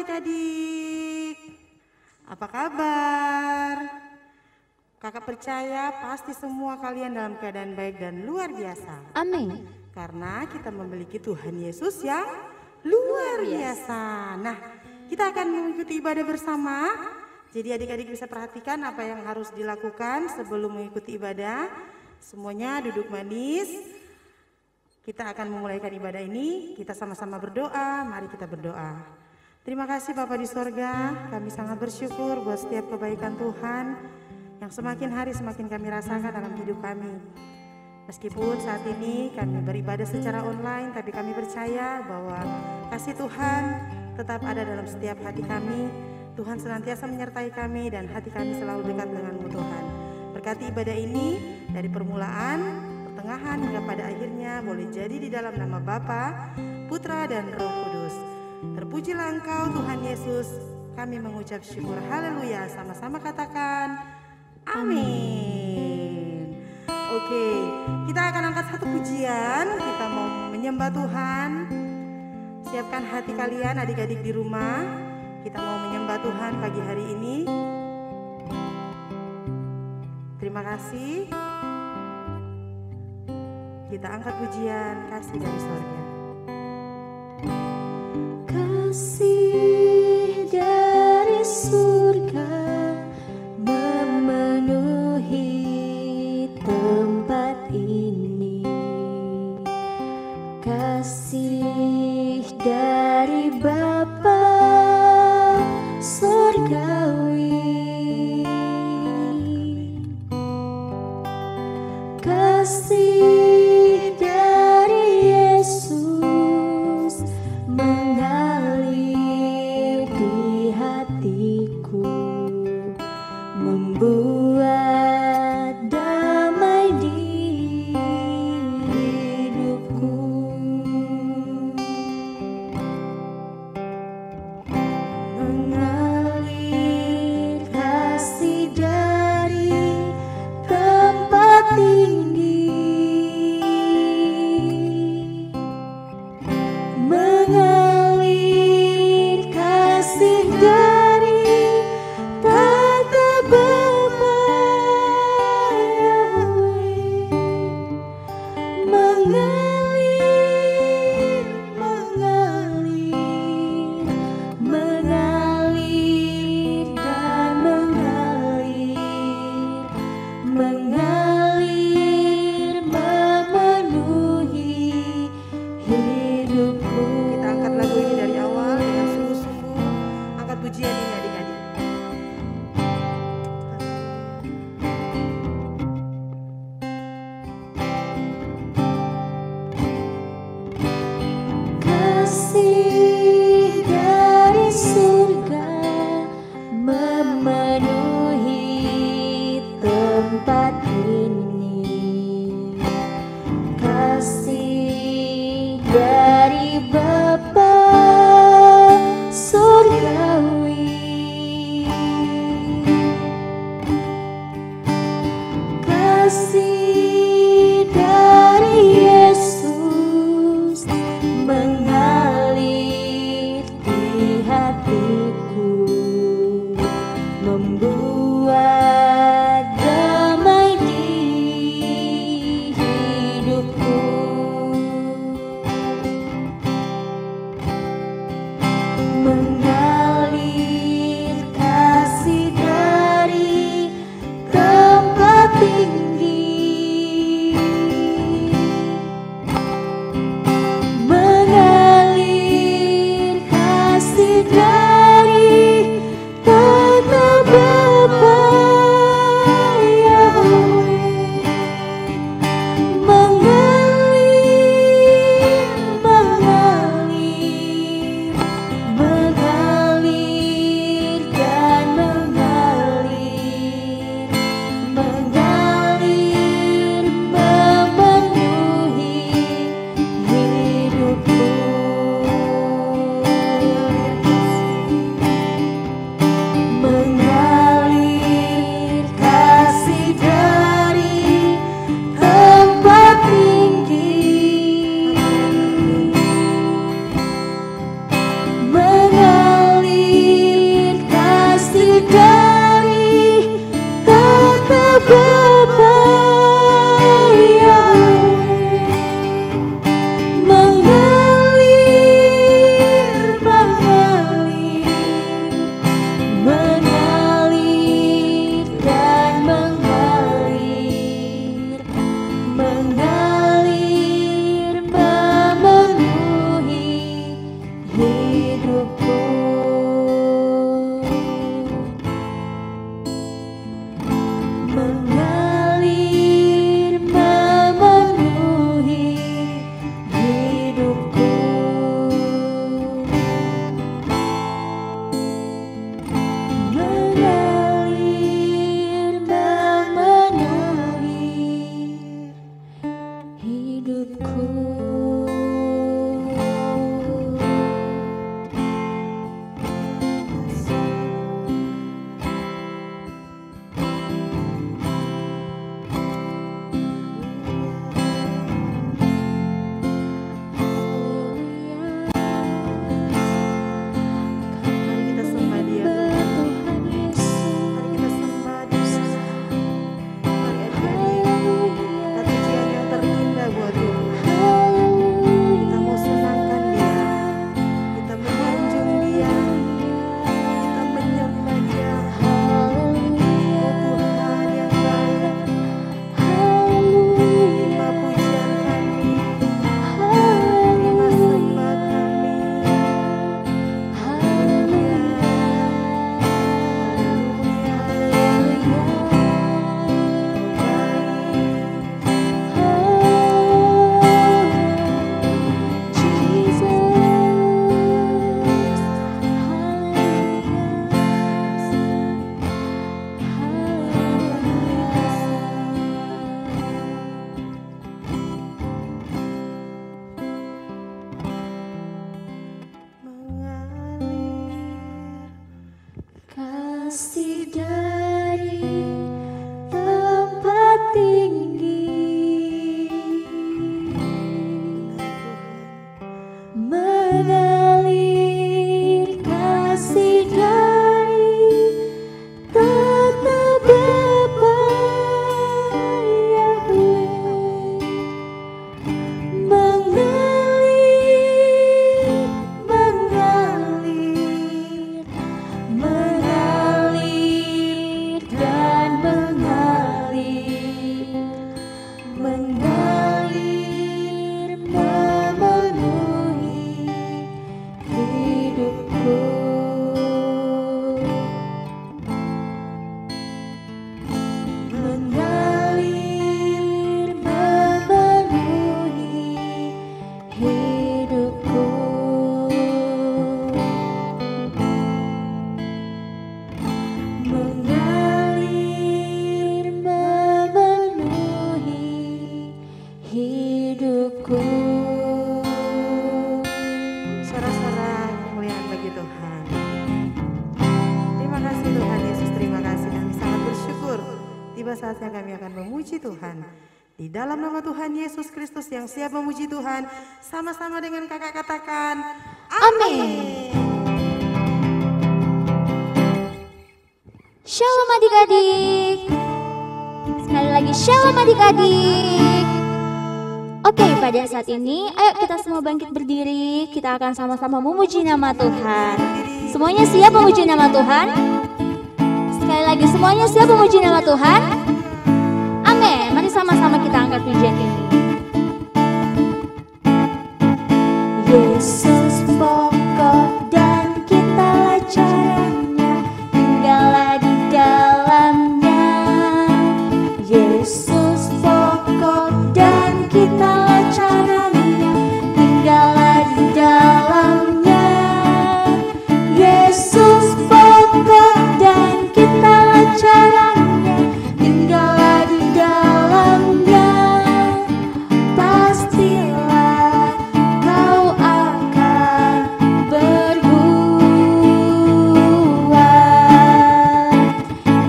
adik-adik? Apa kabar? Kakak percaya pasti semua kalian dalam keadaan baik dan luar biasa. Amin. Karena kita memiliki Tuhan Yesus yang luar biasa. Nah, kita akan mengikuti ibadah bersama. Jadi adik-adik bisa perhatikan apa yang harus dilakukan sebelum mengikuti ibadah. Semuanya duduk manis. Kita akan memulaikan ibadah ini. Kita sama-sama berdoa. Mari kita berdoa. Terima kasih Bapa di sorga. Kami sangat bersyukur buat setiap kebaikan Tuhan yang semakin hari semakin kami rasakan dalam hidup kami. Meskipun saat ini kami beribadah secara online, tapi kami percaya bahwa kasih Tuhan tetap ada dalam setiap hati kami. Tuhan senantiasa menyertai kami dan hati kami selalu dekat dengan-Mu Tuhan. Berkati ibadah ini dari permulaan, pertengahan hingga pada akhirnya boleh jadi di dalam nama Bapa, Putra dan Roh Kudus. Terpujilah Engkau Tuhan Yesus. Kami mengucap syukur. Haleluya. Sama-sama katakan amin. Oke, kita akan angkat satu pujian. Kita mau menyembah Tuhan. Siapkan hati kalian adik-adik di rumah. Kita mau menyembah Tuhan pagi hari ini. Terima kasih. Kita angkat pujian kasih dari sorga. Kasih dari surga memenuhi tempat ini. Kasih dari Bapa surgawi. Kasih dari Yesus mengalir di hatiku, membuat damai di hidupku. Mengalir kasih dari tempat tinggi. mengalir memenuhi hidupku. Mengalir memenuhi hidupku. Mengalir memenuhi hidupku. Mari kita sembah Dia, Tuhan. Tuhan Yesus. Mari kita sembah Dia. Mari adik-adik, kata pujian yang terindah buat Tuhan. Kita mau senangkan Dia, kita menyanjung Dia, kita menyembah Dia. Oh Tuhan yang baik, terima pujian kami, terima sembah kami. Haleluya, mengalir. Kasih dari tempat tinggi mengalir, kasih dari tanah Bapa Yahweh. Mengalir, mengalir, mengalir dan mengalir, mengalir memenuhi hidupku. Mengalir memenuhi hidupku. Mengalir memenuhi hidupku. Suara-suara kemuliaan bagi Tuhan. Terima kasih Tuhan Yesus, terima kasih. Kami sangat bersyukur. Tiba saatnya kami akan memuji Tuhan. Di dalam nama Tuhan Yesus Kristus yang siap memuji Tuhan, sama-sama dengan kakak katakan, Amin. Shalom adik-adik. Sekali lagi shalom adik-adik. Oke, pada saat ini ayo kita semua bangkit berdiri. Kita akan sama-sama memuji nama Tuhan. Semuanya siap memuji nama Tuhan? Sekali lagi semuanya siap memuji nama Tuhan? Amin. Mari sama-sama kita angkat pujian ini. Yesus pokok dan kita caranya, tinggallah di dalamnya. Yesus pokok dan kita caranya, tinggallah di dalamnya. Yesus pokok dan kita caranya, tinggallah di dalamnya. Pastilah kau akan berbuat.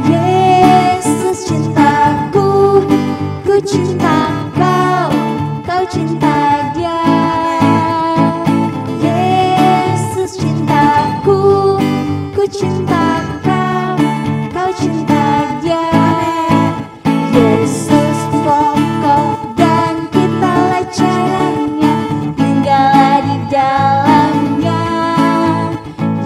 Yesus cintaku, ku cinta kau, kau cinta dia. Yesus cintaku, ku cinta kau, kau cinta dia. Yesus pokok dan kita caranya, tinggallah di dalamnya.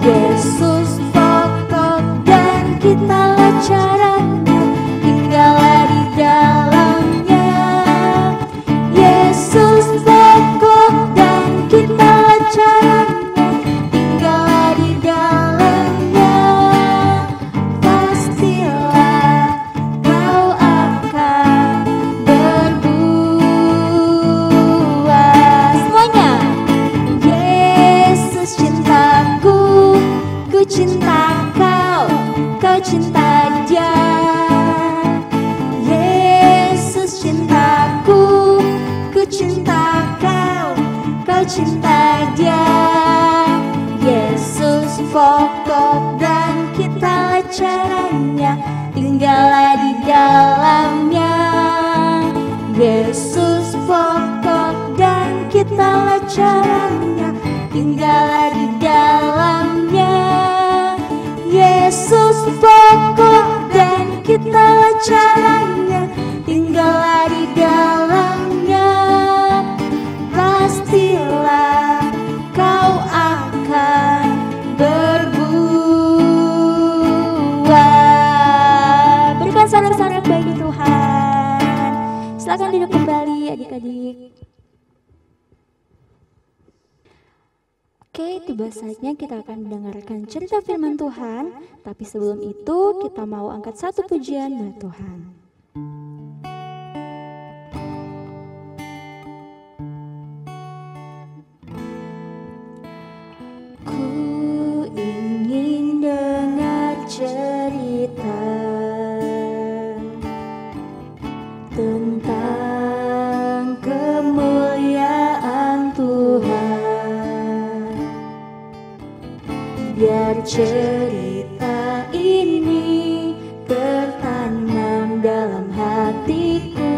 Yesus pokok dan kita caranya, tinggallah di dalamnya. Yesus pokok dan kitalah caranya, tinggallah di dalamnya. Yesus pokok dan kitalah caranya, tinggallah di dalamnya. Pastilah kau akan berbuah. Berikan sorak-sorak bagi Tuhan. Silakan duduk kembali adik-adik. Oke, tiba saatnya kita akan mendengarkan cerita firman Tuhan. Tapi sebelum itu kita mau angkat satu pujian buat Tuhan. Ku ingin dengar cerita tentang kemuliaan Tuhan. Biar cerita ini tertanam dalam hatiku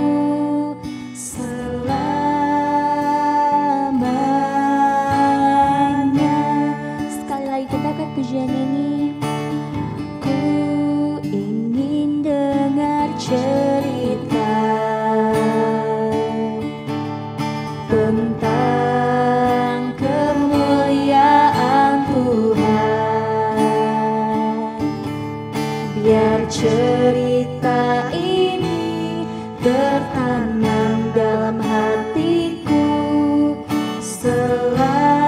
selamanya. Sekali lagi kita akan pujian ini. Ku ingin dengar cerita tentang kemuliaan Tuhan. Biar cerita ini tertanam dalam hatiku selamanya.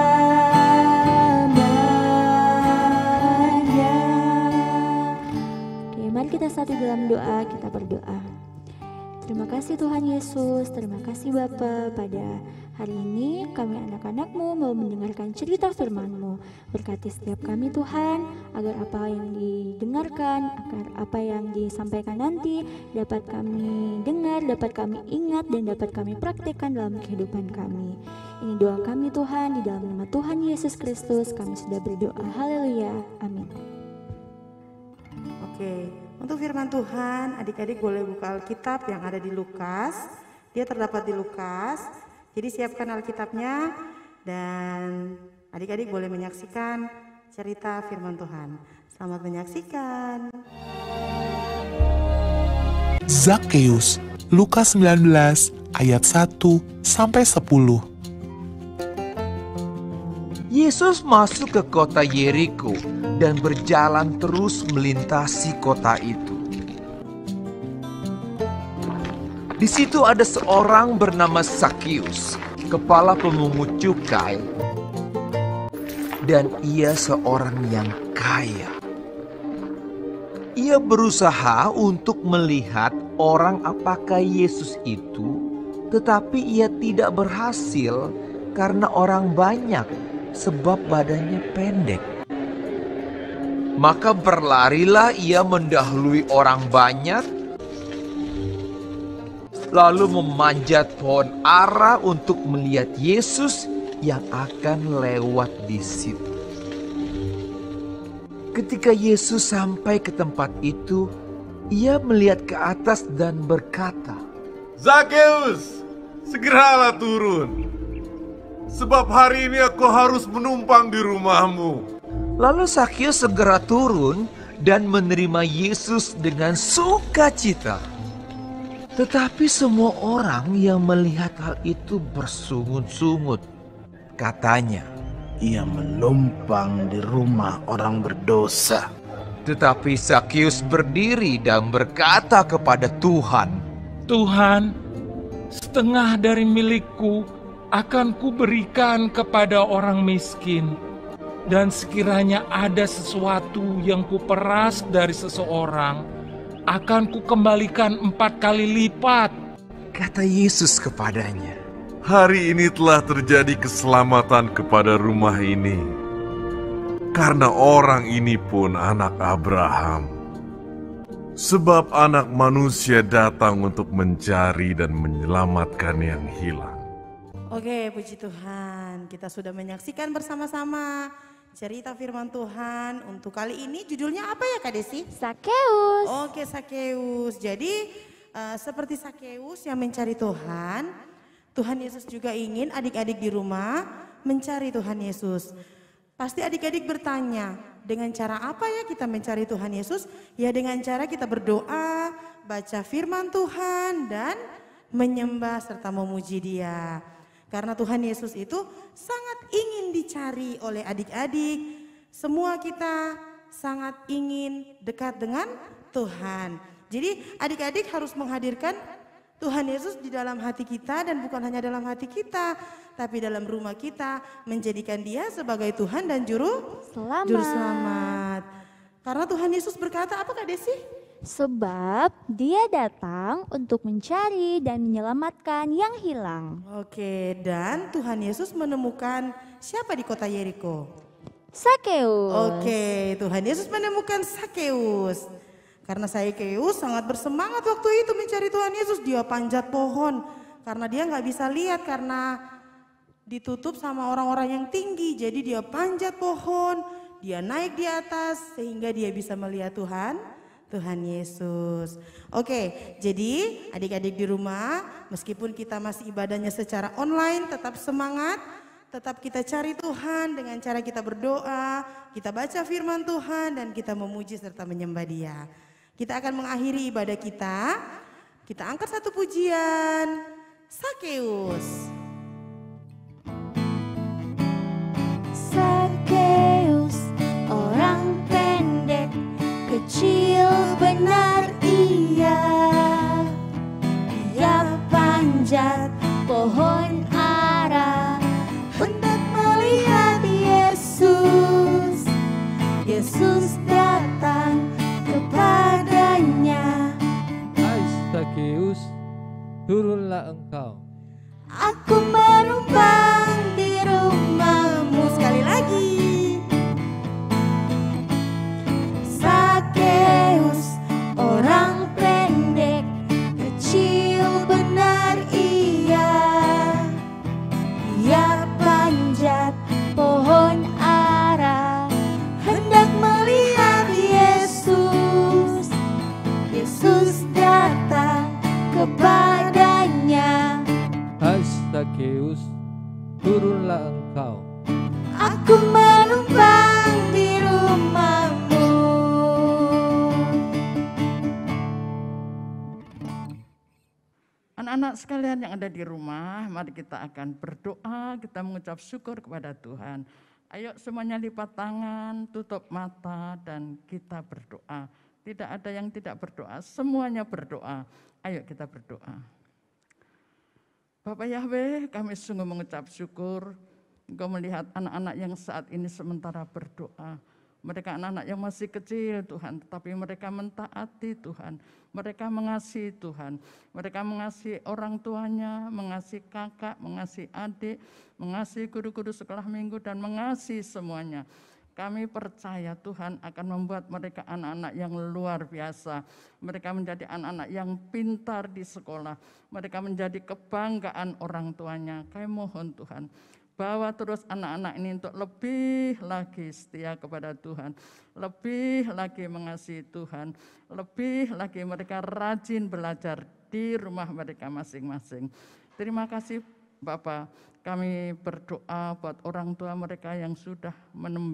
Oke, mari kita satu dalam doa, kita berdoa. Terima kasih Tuhan Yesus, terima kasih Bapa. Pada hari ini kami anak-anak-Mu mau mendengarkan cerita firman-Mu. Berkati setiap kami Tuhan, agar apa yang didengarkan, agar apa yang disampaikan nanti dapat kami dengar, dapat kami ingat, dan dapat kami praktekkan dalam kehidupan kami. Ini doa kami Tuhan, di dalam nama Tuhan Yesus Kristus kami sudah berdoa. Haleluya, amin. Oke, untuk firman Tuhan, adik-adik boleh buka Alkitab yang ada di Lukas. Dia terdapat di Lukas. Jadi siapkan Alkitabnya dan adik-adik boleh menyaksikan cerita firman Tuhan. Selamat menyaksikan. Zakheus, Lukas 19 ayat 1 sampai 10. Yesus masuk ke kota Yeriko dan berjalan terus melintasi kota itu. Di situ ada seorang bernama Zakheus, kepala pemungut cukai, dan ia seorang yang kaya. Ia berusaha untuk melihat orang apakah Yesus itu, tetapi ia tidak berhasil karena orang banyak, sebab badannya pendek. Maka berlarilah ia mendahului orang banyak, lalu memanjat pohon ara untuk melihat Yesus yang akan lewat di situ. Ketika Yesus sampai ke tempat itu, ia melihat ke atas dan berkata, Zakheus, segeralah turun, sebab hari ini aku harus menumpang di rumahmu. Lalu Zakheus segera turun dan menerima Yesus dengan sukacita. Tetapi semua orang yang melihat hal itu bersungut-sungut. Katanya, ia menumpang di rumah orang berdosa. tetapi Zakheus berdiri dan berkata kepada Tuhan, Tuhan, setengah dari milikku akan kuberikan kepada orang miskin. Dan sekiranya ada sesuatu yang kuperas dari seseorang, akan kukembalikan 4 kali lipat. Kata Yesus kepadanya, Hari ini telah terjadi keselamatan kepada rumah ini, karena orang ini pun anak Abraham. Sebab anak manusia datang untuk mencari dan menyelamatkan yang hilang. Oke, puji Tuhan. Kita sudah menyaksikan bersama-sama cerita firman Tuhan. Untuk kali ini judulnya apa ya Kak Desi? Zakheus. Oke, Zakheus. Jadi seperti Sakeus yang mencari Tuhan, Tuhan Yesus juga ingin adik-adik di rumah mencari Tuhan Yesus. Pasti adik-adik bertanya, dengan cara apa ya kita mencari Tuhan Yesus? Ya dengan cara kita berdoa, baca firman Tuhan, dan menyembah serta memuji Dia. Karena Tuhan Yesus itu sangat ingin dicari oleh adik-adik. Semua kita sangat ingin dekat dengan Tuhan. Jadi adik-adik harus menghadirkan Tuhan Yesus di dalam hati kita, dan bukan hanya dalam hati kita, tapi dalam rumah kita, menjadikan Dia sebagai Tuhan dan juru selamat. Karena Tuhan Yesus berkata, apa Kak Desi? Sebab Dia datang untuk mencari dan menyelamatkan yang hilang. Oke, dan Tuhan Yesus menemukan siapa di kota Yeriko? Sakeus. Oke, Tuhan Yesus menemukan Sakeus. Karena Sakeus sangat bersemangat waktu itu mencari Tuhan Yesus. Dia panjat pohon karena dia nggak bisa lihat karena ditutup sama orang-orang yang tinggi. Jadi dia panjat pohon, dia naik di atas sehingga dia bisa melihat Tuhan Yesus. Oke, jadi adik-adik di rumah, meskipun kita masih ibadahnya secara online, tetap semangat. Tetap kita cari Tuhan dengan cara kita berdoa, kita baca firman Tuhan, dan kita memuji serta menyembah Dia. Kita akan mengakhiri ibadah kita. Kita angkat satu pujian, Sakeus. Sakeus, orang pendek, kecil benar ia. Ia panjat pohon ara, hendak melihat Yesus. Yesus datang kepadanya. Hai Sakeus, turunlah engkau. Aku menumpang di rumahmu. Sekali lagi. Sakeus, orang pendek, kecil benar ia. Ia panjat pohon ara, hendak melihat Yesus. Yesus datang kepadanya. Hai Sakeus, turunlah engkau. Aku menumpang di rumahmu. Anak-anak sekalian yang ada di rumah, mari kita akan berdoa, kita mengucap syukur kepada Tuhan. Ayo semuanya lipat tangan, tutup mata, dan kita berdoa. Tidak ada yang tidak berdoa, semuanya berdoa. Ayo kita berdoa. Bapak Yahweh, kami sungguh mengucap syukur Engkau melihat anak-anak yang saat ini sementara berdoa. Mereka anak-anak yang masih kecil Tuhan, tetapi mereka mentaati Tuhan. Mereka mengasihi Tuhan. Mereka mengasihi orang tuanya, mengasihi kakak, mengasihi adik, mengasihi guru-guru sekolah minggu, dan mengasihi semuanya. Kami percaya Tuhan akan membuat mereka anak-anak yang luar biasa. Mereka menjadi anak-anak yang pintar di sekolah. Mereka menjadi kebanggaan orang tuanya. Kami mohon Tuhan, bawa terus anak-anak ini untuk lebih lagi setia kepada Tuhan. Lebih lagi mengasihi Tuhan. Lebih lagi mereka rajin belajar di rumah mereka masing-masing. Terima kasih Bapak. Kami berdoa buat orang tua mereka yang sudah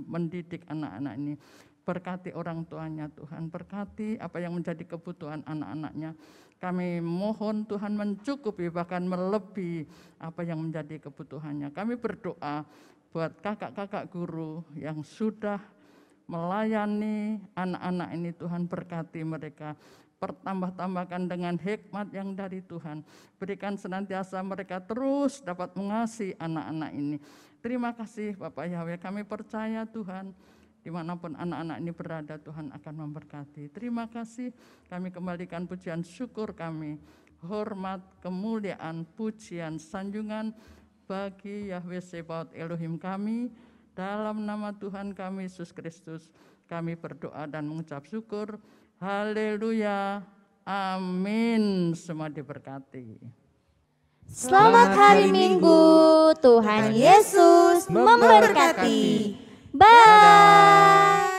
mendidik anak-anak ini. Berkati orang tuanya Tuhan, berkati apa yang menjadi kebutuhan anak-anaknya. Kami mohon Tuhan mencukupi bahkan melebihi apa yang menjadi kebutuhannya. Kami berdoa buat kakak-kakak guru yang sudah melayani anak-anak ini, Tuhan berkati mereka. Pertambah-tambahkan dengan hikmat yang dari Tuhan. Berikan senantiasa mereka terus dapat mengasihi anak-anak ini. Terima kasih Bapak Yahweh, kami percaya Tuhan, dimanapun anak-anak ini berada Tuhan akan memberkati. Terima kasih, kami kembalikan pujian syukur kami. Hormat, kemuliaan, pujian, sanjungan bagi Yahweh Sebaot Elohim kami. Dalam nama Tuhan kami Yesus Kristus, kami berdoa dan mengucap syukur. Haleluya, amin. Semua diberkati. Selamat hari Minggu, Tuhan Yesus memberkati. Bye.